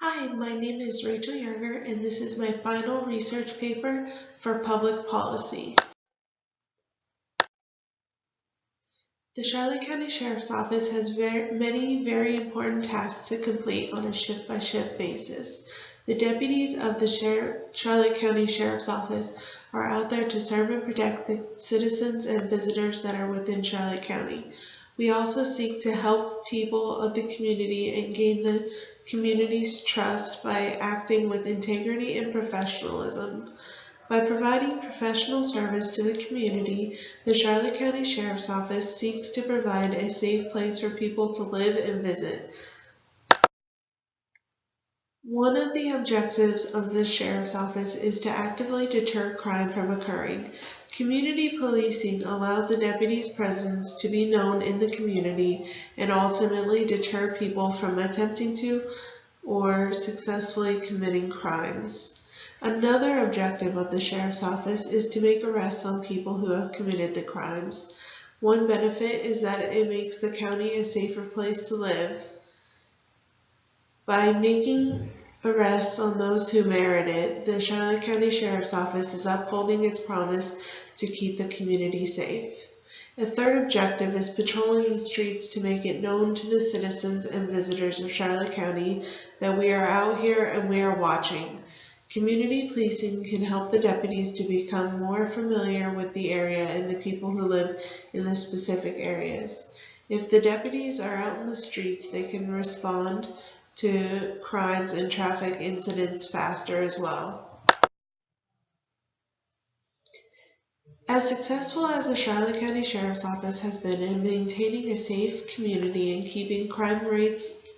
Hi, my name is Rachel Yerger, and this is my final research paper for public policy. The Charlotte County Sheriff's Office has many very important tasks to complete on a shift-by-shift basis. The deputies of the Charlotte County Sheriff's Office are out there to serve and protect the citizens and visitors that are within Charlotte County. We also seek to help people of the community and gain the community's trust by acting with integrity and professionalism. By providing professional service to the community, the Charlotte County Sheriff's Office seeks to provide a safe place for people to live and visit. One of the objectives of the Sheriff's Office is to actively deter crime from occurring. Community policing allows the deputy's presence to be known in the community and ultimately deter people from attempting to or successfully committing crimes. Another objective of the Sheriff's Office is to make arrests on people who have committed the crimes. One benefit is that it makes the county a safer place to live. By making arrests on those who merit it, the Charlotte County Sheriff's Office is upholding its promise to keep the community safe. A third objective is patrolling the streets to make it known to the citizens and visitors of Charlotte County that we are out here and we are watching. Community policing can help the deputies to become more familiar with the area and the people who live in the specific areas. If the deputies are out in the streets, they can respond to crimes and traffic incidents faster as well. As successful as the Charlotte County Sheriff's Office has been in maintaining a safe community and keeping crime rates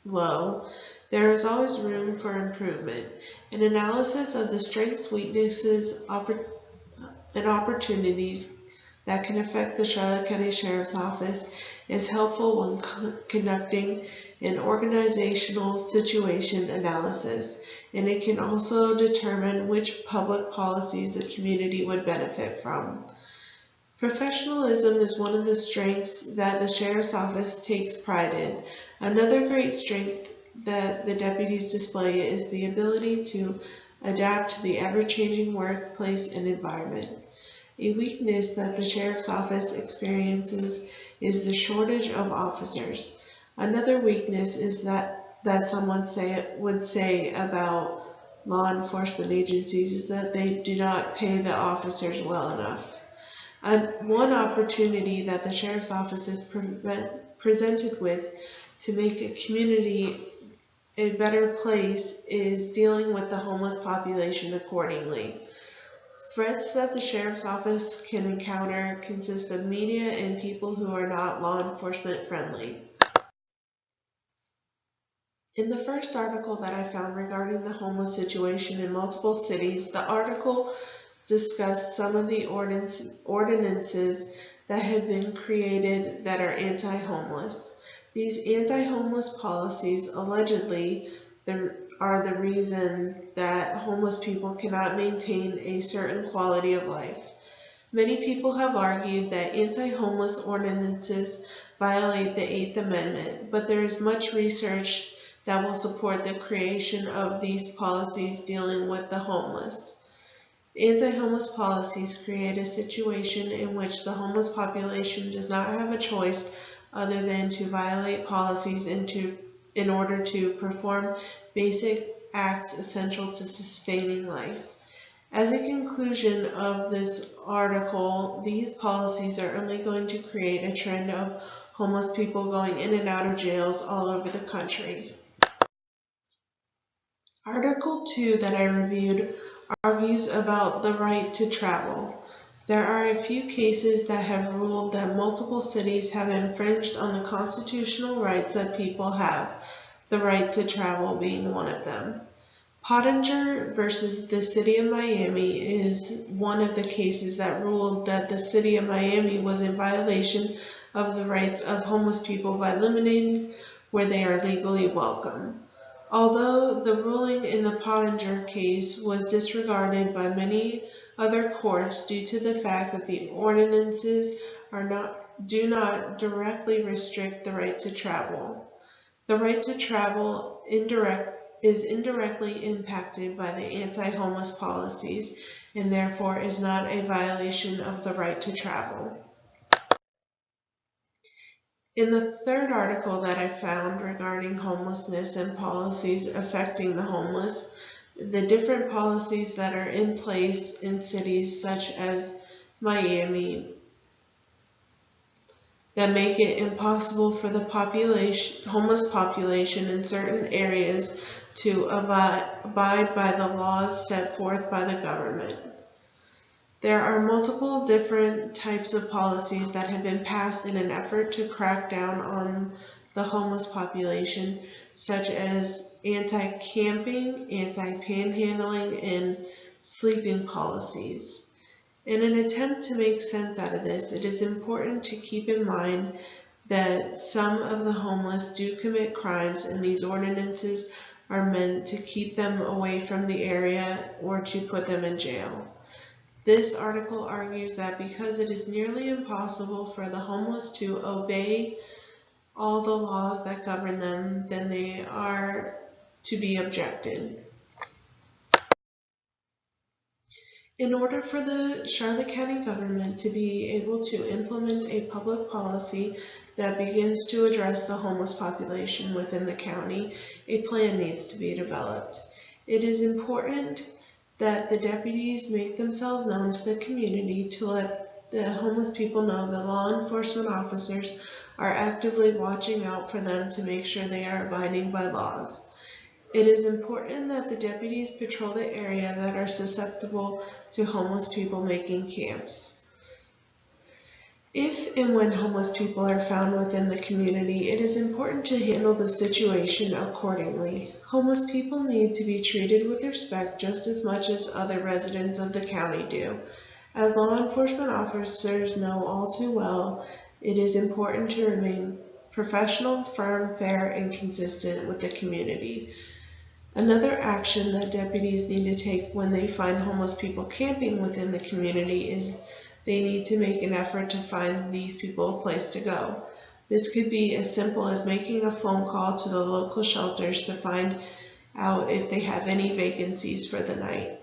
low, there is always room for improvement. An analysis of the strengths, weaknesses, and opportunities that can affect the Charlotte County Sheriff's Office is helpful when conducting an organizational situation analysis, and it can also determine which public policies the community would benefit from. Professionalism is one of the strengths that the Sheriff's Office takes pride in. Another great strength that the deputies display is the ability to adapt to the ever-changing workplace and environment. A weakness that the Sheriff's Office experiences is the shortage of officers. Another weakness is that someone would say about law enforcement agencies is that they do not pay the officers well enough. One opportunity that the Sheriff's Office is presented with to make a community a better place is dealing with the homeless population accordingly. Threats that the Sheriff's Office can encounter consist of media and people who are not law enforcement friendly. In the first article that I found regarding the homeless situation in multiple cities, the article discussed some of the ordinances that have been created that are anti-homeless. These anti-homeless policies allegedly are the reason that homeless people cannot maintain a certain quality of life. Many people have argued that anti-homeless ordinances violate the Eighth Amendment, but there is much research that will support the creation of these policies dealing with the homeless. Anti-homeless policies create a situation in which the homeless population does not have a choice other than to violate policies in order to perform basic acts essential to sustaining life. As a conclusion of this article, these policies are only going to create a trend of homeless people going in and out of jails all over the country. Article 2 that I reviewed argues about the right to travel. There are a few cases that have ruled that multiple cities have infringed on the constitutional rights that people have, the right to travel being one of them. Pottinger versus the City of Miami is one of the cases that ruled that the City of Miami was in violation of the rights of homeless people by limiting where they are legally welcome. Although the ruling in the Pottinger case was disregarded by many other courts due to the fact that the ordinances do not directly restrict the right to travel. The right to travel is indirectly impacted by the anti-homeless policies and therefore is not a violation of the right to travel. In the third article that I found regarding homelessness and policies affecting the homeless, the different policies that are in place in cities such as Miami that make it impossible for the homeless population in certain areas to abide by the laws set forth by the government. There are multiple different types of policies that have been passed in an effort to crack down on the homeless population, such as anti-camping, anti-panhandling, and sleeping policies. In an attempt to make sense out of this, it is important to keep in mind that some of the homeless do commit crimes, and these ordinances are meant to keep them away from the area or to put them in jail. This article argues that because it is nearly impossible for the homeless to obey all the laws that govern them, then they are to be objected. In order for the Charlotte County government to be able to implement a public policy that begins to address the homeless population within the county, a plan needs to be developed. It is important that the deputies make themselves known to the community to let the homeless people know that law enforcement officers are actively watching out for them to make sure they are abiding by laws. It is important that the deputies patrol the area that are susceptible to homeless people making camps. If and when homeless people are found within the community, it is important to handle the situation accordingly. Homeless people need to be treated with respect just as much as other residents of the county do. As law enforcement officers know all too well, it is important to remain professional, firm, fair, and consistent with the community. Another action that deputies need to take when they find homeless people camping within the community is they need to make an effort to find these people a place to go. This could be as simple as making a phone call to the local shelters to find out if they have any vacancies for the night.